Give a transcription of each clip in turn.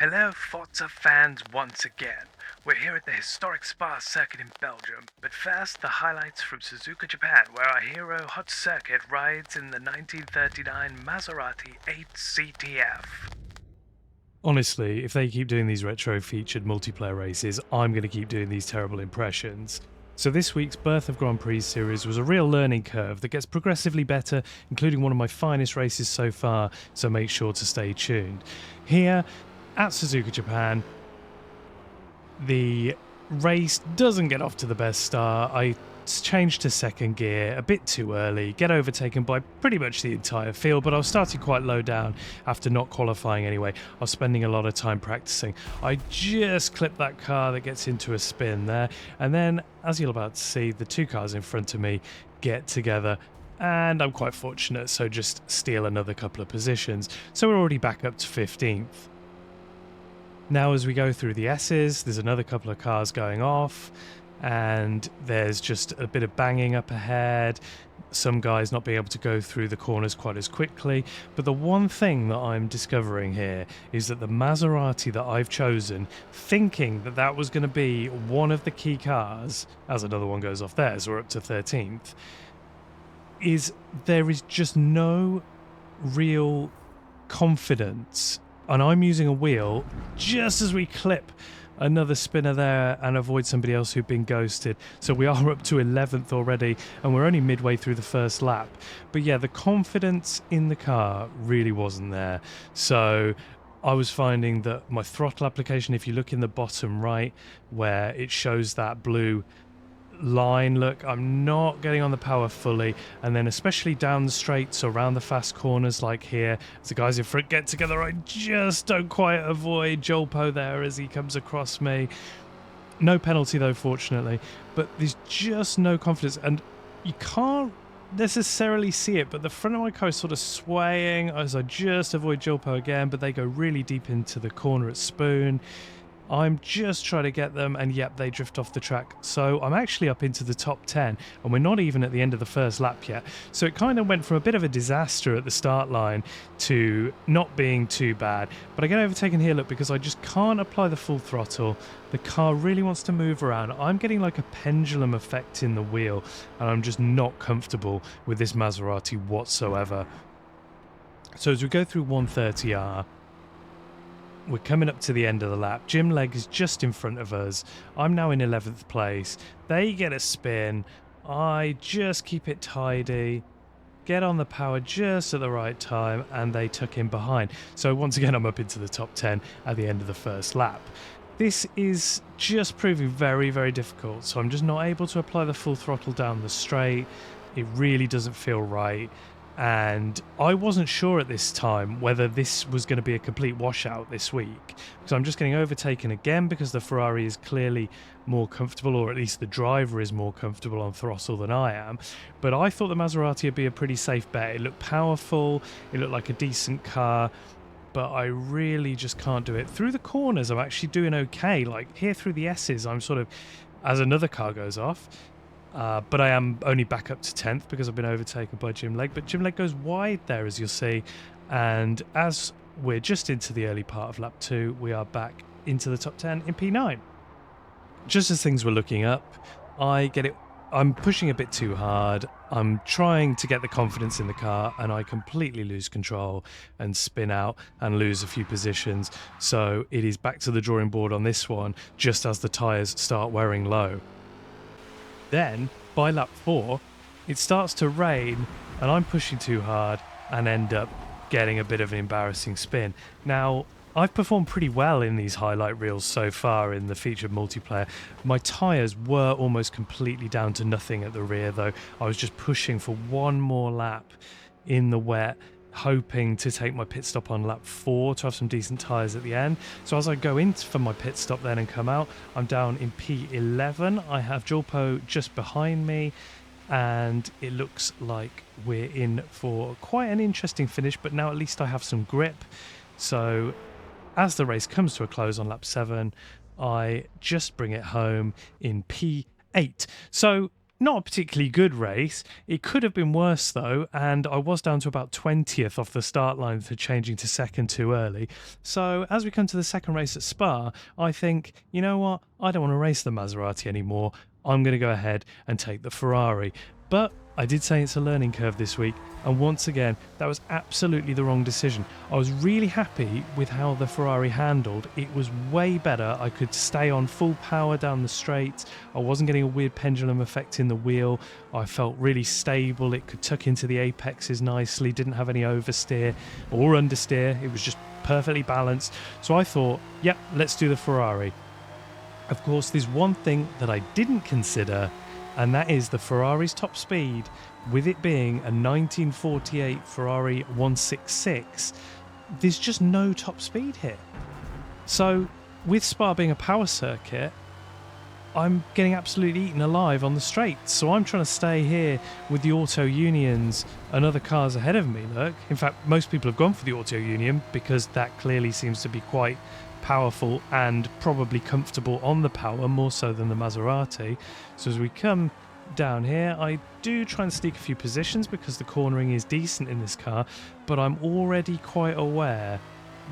Hello Forza fans once again. We're here at the historic Spa circuit in Belgium, but first the highlights from Suzuka, Japan, where our hero Hot Circuit rides in the 1939 Maserati 8 CTF. Honestly, if they keep doing these retro-featured multiplayer races, I'm going to keep doing these terrible impressions. So this week's Birth of Grand Prix series was a real learning curve that gets progressively better, including one of my finest races so far, so make sure to stay tuned. Here, at Suzuka, Japan, the race doesn't get off to the best start. I changed to second gear a bit too early, get overtaken by pretty much the entire field, but I was starting quite low down after not qualifying anyway. I was spending a lot of time practicing. I just clipped that car that gets into a spin there, and then, as you're about to see, the two cars in front of me get together, and I'm quite fortunate, so just steal another couple of positions. So we're already back up to 15th. Now as we go through the S's, there's another couple of cars going off, and there's just a bit of banging up ahead, some guys not being able to go through the corners quite as quickly. But the one thing that I'm discovering here is that the Maserati that I've chosen, thinking that that was going to be one of the key cars, as another one goes off there, so we're up to 13th, there is just no real confidence. And I'm using a wheel just as we clip another spinner there and avoid somebody else who'd been ghosted. So we are up to 11th already, and we're only midway through the first lap. But yeah, the confidence in the car really wasn't there. So I was finding that my throttle application, if you look in the bottom right where it shows that blue line, look, I'm not getting on the power fully, and then especially down the straights or around the fast corners like here, as the guys in front get together, I just don't quite avoid Jolpo there as he comes across me. No penalty though, fortunately, but there's just no confidence, and you can't necessarily see it, but the front of my car is sort of swaying as I just avoid Jolpo again, but they go really deep into the corner at Spoon. I'm just trying to get them, and yep, they drift off the track. So I'm actually up into the top 10, and we're not even at the end of the first lap yet. So it kind of went from a bit of a disaster at the start line to not being too bad. But I get overtaken here, look, because I just can't apply the full throttle. The car really wants to move around. I'm getting like a pendulum effect in the wheel, and I'm just not comfortable with this Maserati whatsoever. So as we go through 130R, we're coming up to the end of the lap. Jim Legg is just in front of us. I'm now in 11th place. They get a spin. I just keep it tidy, get on the power just at the right time, and they tuck in behind. So once again, I'm up into the top 10 at the end of the first lap. This is just proving very, very difficult. So I'm just not able to apply the full throttle down the straight. It really doesn't feel right. And I wasn't sure at this time whether this was going to be a complete washout this week, because I'm just getting overtaken again because the Ferrari is clearly more comfortable, or at least the driver is more comfortable on throttle than I am. But I thought the Maserati would be a pretty safe bet. It looked powerful, it looked like a decent car, but I really just can't do it. Through the corners, I'm actually doing okay. Like here through the S's, I'm sort of, as another car goes off, but I am only back up to 10th because I've been overtaken by Jim Legg. But Jim Legg goes wide there, as you'll see. And as we're just into the early part of lap 2, we are back into the top 10 in P9. Just as things were looking up, I'm pushing a bit too hard. I'm trying to get the confidence in the car, and I completely lose control and spin out and lose a few positions. So it is back to the drawing board on this one, just as the tyres start wearing low. Then, by lap 4, it starts to rain, and I'm pushing too hard and end up getting a bit of an embarrassing spin. Now, I've performed pretty well in these highlight reels so far in the featured multiplayer. My tyres were almost completely down to nothing at the rear, though. I was just pushing for one more lap in the wet, hoping to take my pit stop on lap 4 to have some decent tyres at the end. So as I go in for my pit stop then and come out, I'm down in P11. I have Jolpo just behind me, and it looks like we're in for quite an interesting finish, but now at least I have some grip. So as the race comes to a close on lap 7, I just bring it home in P8. So Not a particularly good race. It could have been worse though, and I was down to about 20th off the start line for changing to second too early. So as we come to the second race at Spa, I think, you know what, I don't want to race the Maserati anymore. I'm going to go ahead and take the Ferrari. But I did say it's a learning curve this week, and once again, that was absolutely the wrong decision. I was really happy with how the Ferrari handled. It was way better. I could stay on full power down the straights. I wasn't getting a weird pendulum effect in the wheel. I felt really stable. It could tuck into the apexes nicely, didn't have any oversteer or understeer. It was just perfectly balanced. So I thought, yep, let's do the Ferrari. Of course, there's one thing that I didn't consider, and that is the Ferrari's top speed. With it being a 1948 Ferrari 166, there's just no top speed here. So with Spa being a power circuit, I'm getting absolutely eaten alive on the straights. So I'm trying to stay here with the Auto Unions and other cars ahead of me, look. In fact, most people have gone for the Auto Union because that clearly seems to be quite powerful and probably comfortable on the power, more so than the Maserati. So as we come down here, I do try and sneak a few positions because the cornering is decent in this car, but I'm already quite aware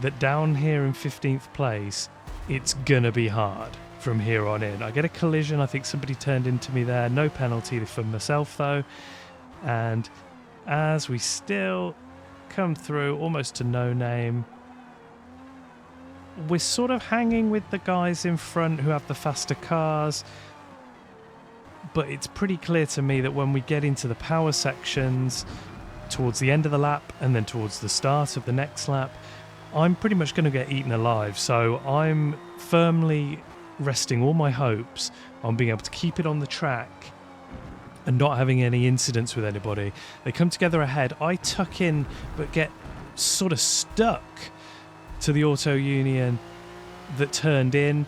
that down here in 15th place, it's gonna be hard from here on in. I get a collision, I think somebody turned into me there, no penalty for myself though, and as we still come through almost to no name, we're sort of hanging with the guys in front who have the faster cars, but it's pretty clear to me that when we get into the power sections towards the end of the lap and then towards the start of the next lap, I'm pretty much going to get eaten alive. So I'm firmly resting all my hopes on being able to keep it on the track and not having any incidents with anybody. They come together ahead, I tuck in but get sort of stuck to the Auto Union that turned in.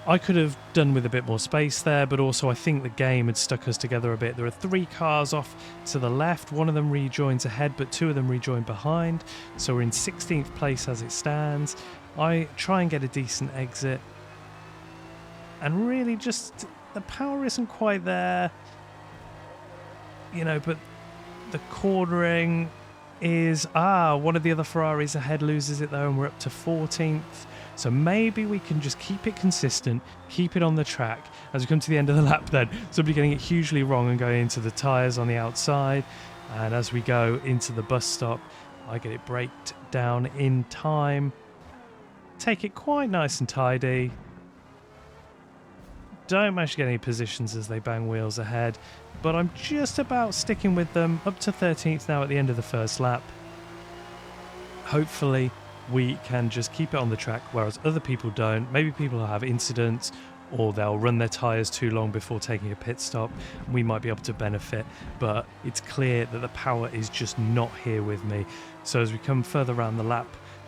I could have done with a bit more space there, but also I think the game had stuck us together a bit. There are 3 cars off to the left, one of them rejoins ahead, but 2 of them rejoin behind. So we're in 16th place as it stands. I try and get a decent exit, and really just the power isn't quite there, you know, but the cornering is, one of the other Ferraris ahead loses it though, and we're up to 14th. So maybe we can just keep it consistent, keep it on the track. As we come to the end of the lap then, somebody getting it hugely wrong and going into the tyres on the outside. And as we go into the bus stop, I get it braked down in time. Take it quite nice and tidy. Don't manage to get any positions as they bang wheels ahead, but I'm just about sticking with them, up to 13th now at the end of the first lap. Hopefully we can just keep it on the track, whereas other people don't. Maybe people will have incidents, or they'll run their tyres too long before taking a pit stop. We might be able to benefit, but it's clear that the power is just not here with me. So as we come further around the lap,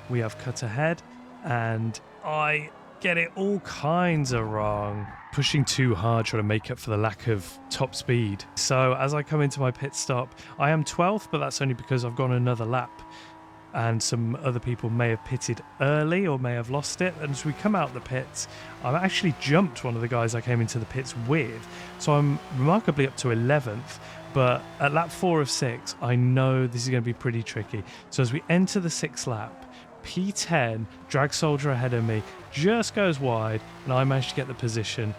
we have cut ahead, and I get it all kinds of wrong. Pushing too hard, trying to make up for the lack of top speed. So as I come into my pit stop, I am 12th, but that's only because I've gone another lap, and some other people may have pitted early or may have lost it. And as we come out the pits, I've actually jumped one of the guys I came into the pits with, so I'm remarkably up to 11th. But at lap 4 of 6, I know this is going to be pretty tricky. So as we enter the 6th lap, P10, Drag Soldier ahead of me, just goes wide, and I managed to get the position.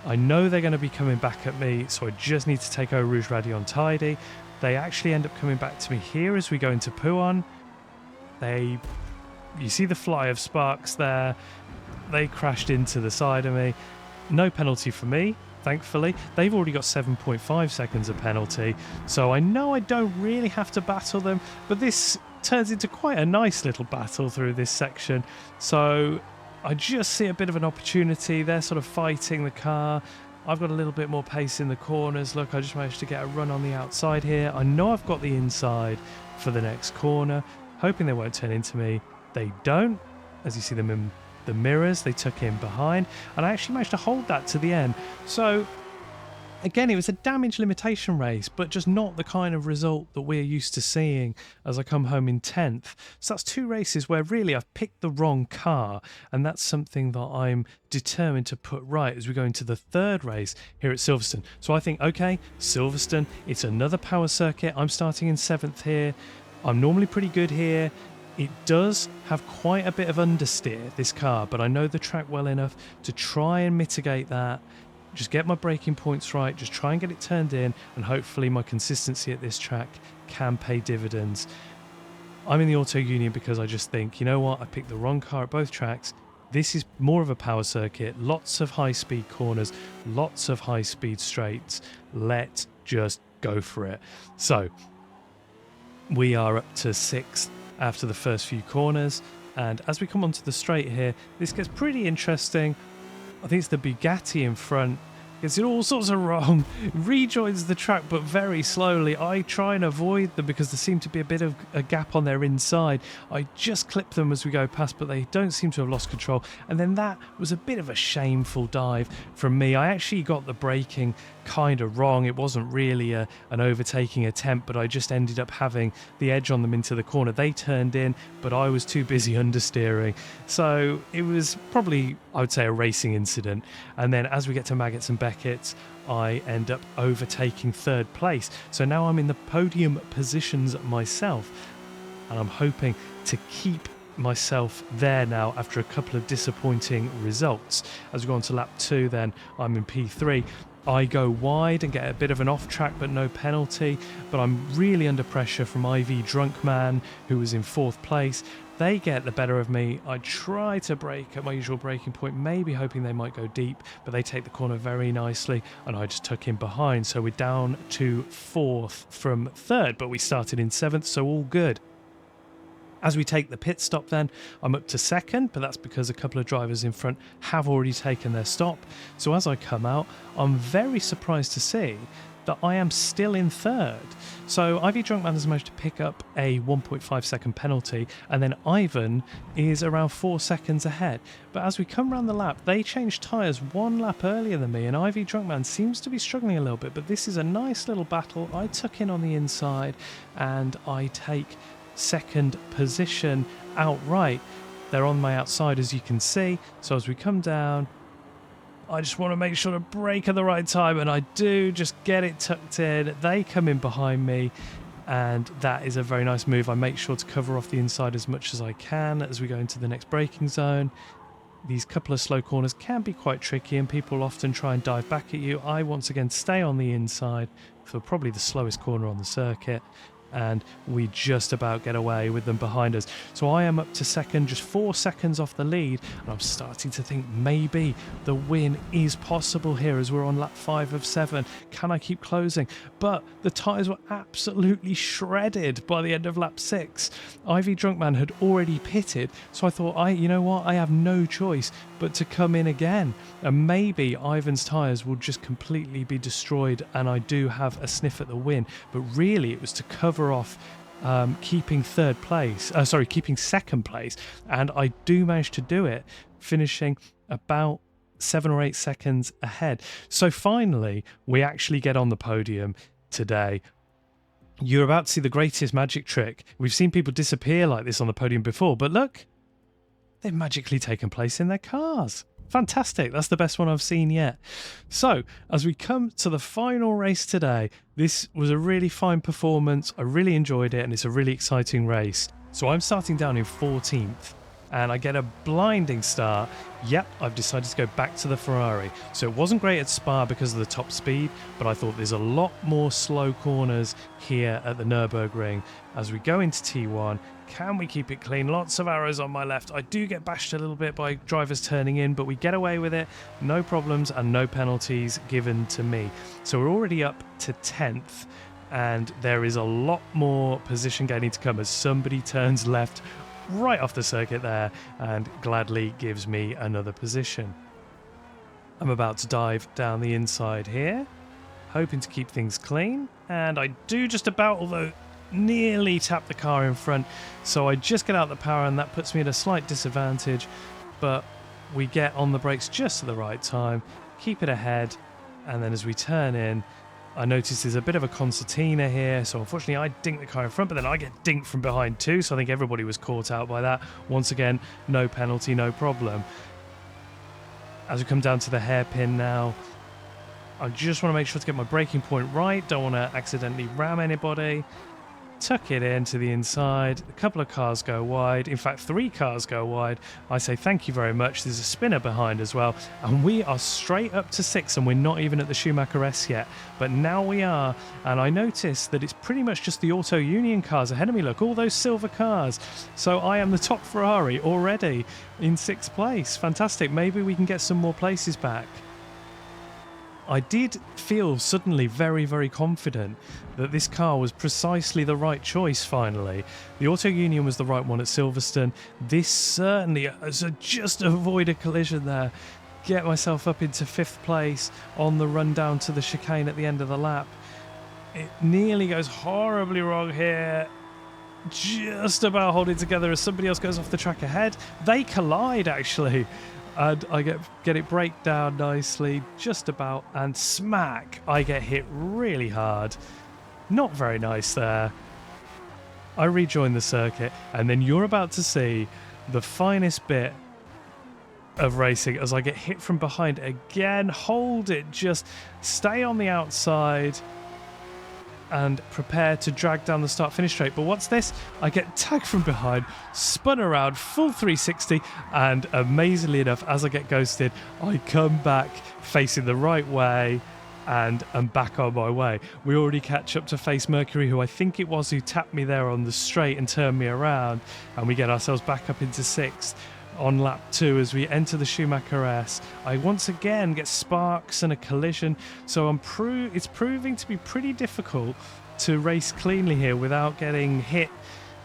I know they're going to be coming back at me, so I just need to take Eau Rouge Radio on tidy. They actually end up coming back to me here as we go into Pouhon. You see the fly of sparks there. They crashed into the side of me. No penalty for me, thankfully. They've already got 7.5 seconds of penalty, so I know I don't really have to battle them, but this turns into quite a nice little battle through this section. So I just see a bit of an opportunity. They're sort of fighting the car. I've got a little bit more pace in the corners. Look, I just managed to get a run on the outside here. I know I've got the inside for the next corner, hoping they won't turn into me. They don't. As you see them in the mirrors, they tuck in behind, and I actually managed to hold that to the end. So again, it was a damage limitation race, but just not the kind of result that we're used to seeing as I come home in 10th. So that's 2 races where really I've picked the wrong car, and that's something that I'm determined to put right as we go into the 3rd race here at Silverstone. So I think, okay, Silverstone, it's another power circuit. I'm starting in 7th here. I'm normally pretty good here. It does have quite a bit of understeer, this car, but I know the track well enough to try and mitigate that. Just get my braking points right, just try and get it turned in, and hopefully my consistency at this track can pay dividends. I'm in the Auto Union because I just think, you know what, I picked the wrong car at both tracks. This is more of a power circuit, lots of high-speed corners, lots of high-speed straights. Let's just go for it. So, we are up to 6th after the first few corners, and as we come onto the straight here, this gets pretty interesting. I think it's the Bugatti in front, gets it all sorts of wrong, rejoins the track but very slowly. I try and avoid them because there seemed to be a bit of a gap on their inside. I just clip them as we go past, but they don't seem to have lost control. And then that was a bit of a shameful dive from me. I actually got the braking kind of wrong. It wasn't really an overtaking attempt, but I just ended up having the edge on them into the corner. They turned in, but I was too busy understeering. So it was probably, I would say, a racing incident. And then as we get to Maggots and Beckett's, I end up overtaking 3rd place. So now I'm in the podium positions myself, and I'm hoping to keep myself there now after a couple of disappointing results. As we go on to lap 2, then I'm in P3. I go wide and get a bit of an off track but no penalty, but I'm really under pressure from IV Drunkman, who was in 4th place. They get the better of me. I try to brake at my usual braking point, maybe hoping they might go deep, but they take the corner very nicely and I just tuck in behind. So we're down to 4th from 3rd, but we started in 7th, so all good. As we take the pit stop then, I'm up to 2nd, but that's because a couple of drivers in front have already taken their stop. So as I come out, I'm very surprised to see that I am still in 3rd. So IV Drunkman has managed to pick up a 1.5 second penalty, and then Ivan is around 4 seconds ahead. But as we come around the lap, they changed tyres 1 lap earlier than me, and IV Drunkman seems to be struggling a little bit, but this is a nice little battle. I tuck in on the inside, and I take 2nd position outright. They're on my outside, as you can see. So as we come down, I just want to make sure to brake at the right time, and I do just get it tucked in. They come in behind me, and that is a very nice move. I make sure to cover off the inside as much as I can as we go into the next braking zone. These couple of slow corners can be quite tricky, and people often try and dive back at you. I once again stay on the inside for probably the slowest corner on the circuit, and we just about get away with them behind us. So I am up to 2nd, just 4 seconds off the lead, and I'm starting to think maybe the win is possible here as we're on lap 5 of 7. Can I keep closing? But the tyres were absolutely shredded by the end of lap 6. IV Drunkman had already pitted, so I thought, you know what, I have no choice but to come in again, and maybe Ivan's tyres will just completely be destroyed and I do have a sniff at the win. But really it was to cover off keeping 2nd place, keeping 2nd place, and I do manage to do it, finishing about 7 or 8 seconds ahead. So finally we actually get on the podium today. You're about to see the greatest magic trick. We've seen people disappear like this on the podium before, but look, they've magically taken place in their cars. Fantastic. That's the best one I've seen yet. So as we come to the final race today, this was a really fine performance. I really enjoyed it, and it's a really exciting race. So I'm starting down in 14th, and I get a blinding start. Yep, I've decided to go back to the Ferrari. So it wasn't great at Spa because of the top speed, but I thought there's a lot more slow corners here at the Nurburgring. As we go into T1, can we keep it clean? Lots of arrows on my left. I do get bashed a little bit by drivers turning in, but we get away with it. No problems and no penalties given to me. So we're already up to 10th, and there is a lot more position gaining to come as somebody turns left right off the circuit there and gladly gives me another position. I'm about to dive down the inside here, hoping to keep things clean, and I do just about, although nearly tap the car in front, so I just get out the power, and that puts me at a slight disadvantage, but we get on the brakes just at the right time, keep it ahead, And then as we turn in, I notice there's a bit of a concertina here, so unfortunately I dink the car in front, but then I get dinked from behind too, so I think everybody was caught out by that. Once again, no penalty, no problem. As we come down to the hairpin now, I just want to make sure to get my braking point right, don't want to accidentally ram anybody. Tuck it in to the inside, a couple of cars go wide, in fact 3 cars go wide. I say thank you very much, there's a spinner behind as well, and we are straight up to 6th, and we're not even at the Schumacher S yet, but now we are. And I notice that it's pretty much just the Auto Union cars ahead of me, look, all those silver cars. So I am the top Ferrari already in 6th place. Fantastic, maybe we can get some more places back. I did feel suddenly very, very confident that this car was precisely the right choice finally. The Auto Union was the right one at Silverstone. This certainly, so just avoid a collision there. Get myself up into 5th place on the run down to the chicane at the end of the lap. It nearly goes horribly wrong here. Just about holding together as somebody else goes off the track ahead. They collide actually. And I get it break down nicely, just about, and smack, I get hit really hard. Not very nice there. I rejoin the circuit, and then you're about to see the finest bit of racing as I get hit from behind again. Hold it, just stay on the outside and prepare to drag down the start-finish straight. But what's this? I get tagged from behind, spun around, full 360, and amazingly enough, as I get ghosted, I come back facing the right way and I'm back on my way. We already catch up to Face Mercury, who I think it was who tapped me there on the straight and turned me around, and we get ourselves back up into 6th. On lap 2 as we enter the Schumacher S. I once again get sparks and a collision, so it's proving to be pretty difficult to race cleanly here without getting hit.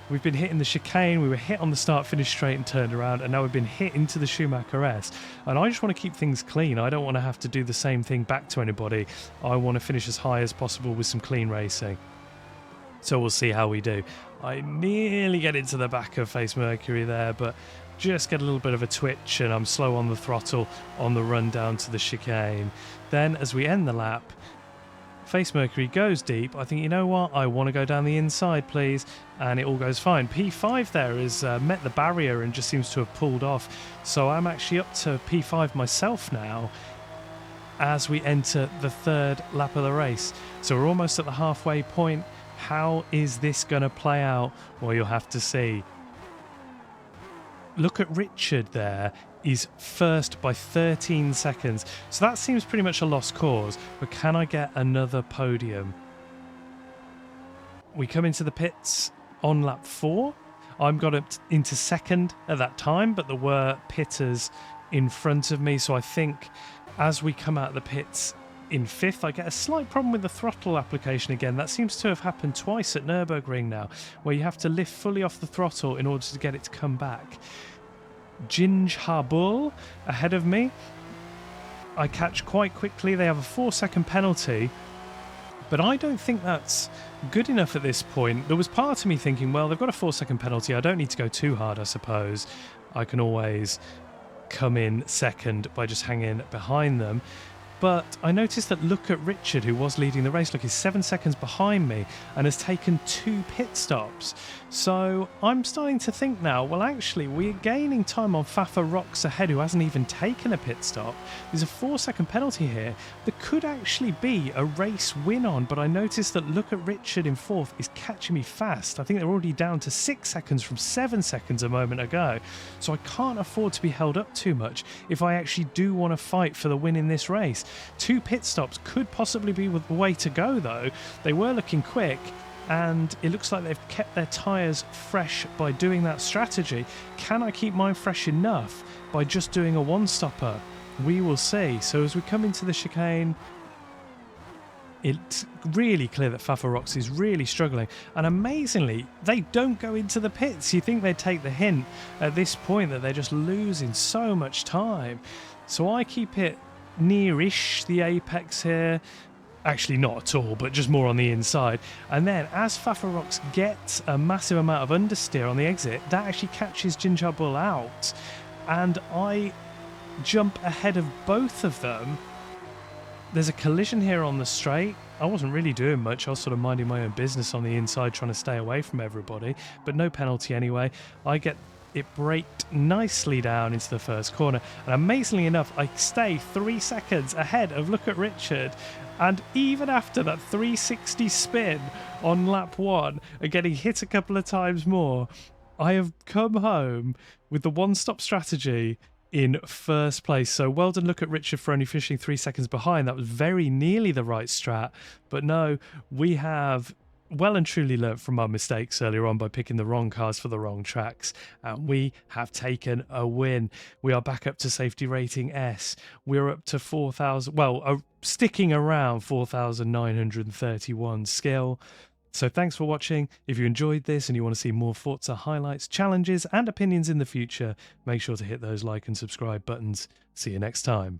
We've been hit in the chicane, we were hit on the start-finish straight and turned around, and now we've been hit into the Schumacher S. And I just want to keep things clean. I don't want to have to do the same thing back to anybody. I want to finish as high as possible with some clean racing. So we'll see how we do. I nearly get into the back of Face Mercury there, but just get a little bit of a twitch and I'm slow on the throttle on the run down to the chicane. Then as we end the lap, Face Mercury goes deep. I think, you know what, I want to go down the inside please, and it all goes fine. P5 there has met the barrier and just seems to have pulled off, so I'm actually up to P5 myself now as we enter the 3rd lap of the race. So we're almost at the halfway point. How is this going to play out? Well, you'll have to see. Look at Richard there, is first by 13 seconds. So that seems pretty much a lost cause, but can I get another podium? We come into the pits on lap 4. I'm got up into 2nd at that time, but there were pitters in front of me. So I think as we come out of the pits in 5th, I get a slight problem with the throttle application again. That seems to have happened twice at Nurburgring now, where you have to lift fully off the throttle in order to get it to come back. Ginge Harbull ahead of me. I catch quite quickly. They have a 4-second penalty, but I don't think that's good enough at this point. There was part of me thinking, well, they've got a 4-second penalty. I don't need to go too hard, I suppose. I can always come in second by just hanging behind them. But I noticed that look at Richard, who was leading the race. Look, he's 7 seconds behind me and has taken 2 pit stops. So I'm starting to think now, well, actually, we're gaining time on Fafa Rocks ahead, who hasn't even taken a pit stop. There's a 4-second penalty here. There could actually be a race win on, but I noticed that look at Richard in 4th is catching me fast. I think they're already down to 6 seconds from 7 seconds a moment ago. So I can't afford to be held up too much if I actually do want to fight for the win in this race. 2 pit stops could possibly be the way to go, though. They were looking quick, and it looks like they've kept their tyres fresh by doing that strategy. Can I keep mine fresh enough by just doing a one-stopper? We will see. So as we come into the chicane, it's really clear that Fafa Rocks is really struggling, and amazingly they don't go into the pits. You think they'd take the hint at this point that they're just losing so much time. So I keep it near-ish the apex here, actually not at all, but just more on the inside. And then as Fafa Rocks gets a massive amount of understeer on the exit, that actually catches Ginger Bull out, and I jump ahead of both of them There's a collision here on the straight. I wasn't really doing much. I was sort of minding my own business on the inside, trying to stay away from everybody, but no penalty anyway. I get it braked nicely down into the first corner, and amazingly enough, I stay 3 seconds ahead of, look at Richard. And even after that 360 spin on lap 1 and getting hit a couple of times more, I have come home with the one-stop strategy in first place. So well done, look at Richard, for only finishing 3 seconds behind. That was very nearly the right strat, but no, we have well and truly learnt from our mistakes earlier on by picking the wrong cars for the wrong tracks, and we have taken a win. We are back up to safety rating S. We're up to 4,000, well, sticking around 4,931 skill. So thanks for watching. If you enjoyed this and you want to see more Forza highlights, challenges and opinions in the future, make sure to hit those like and subscribe buttons. See you next time.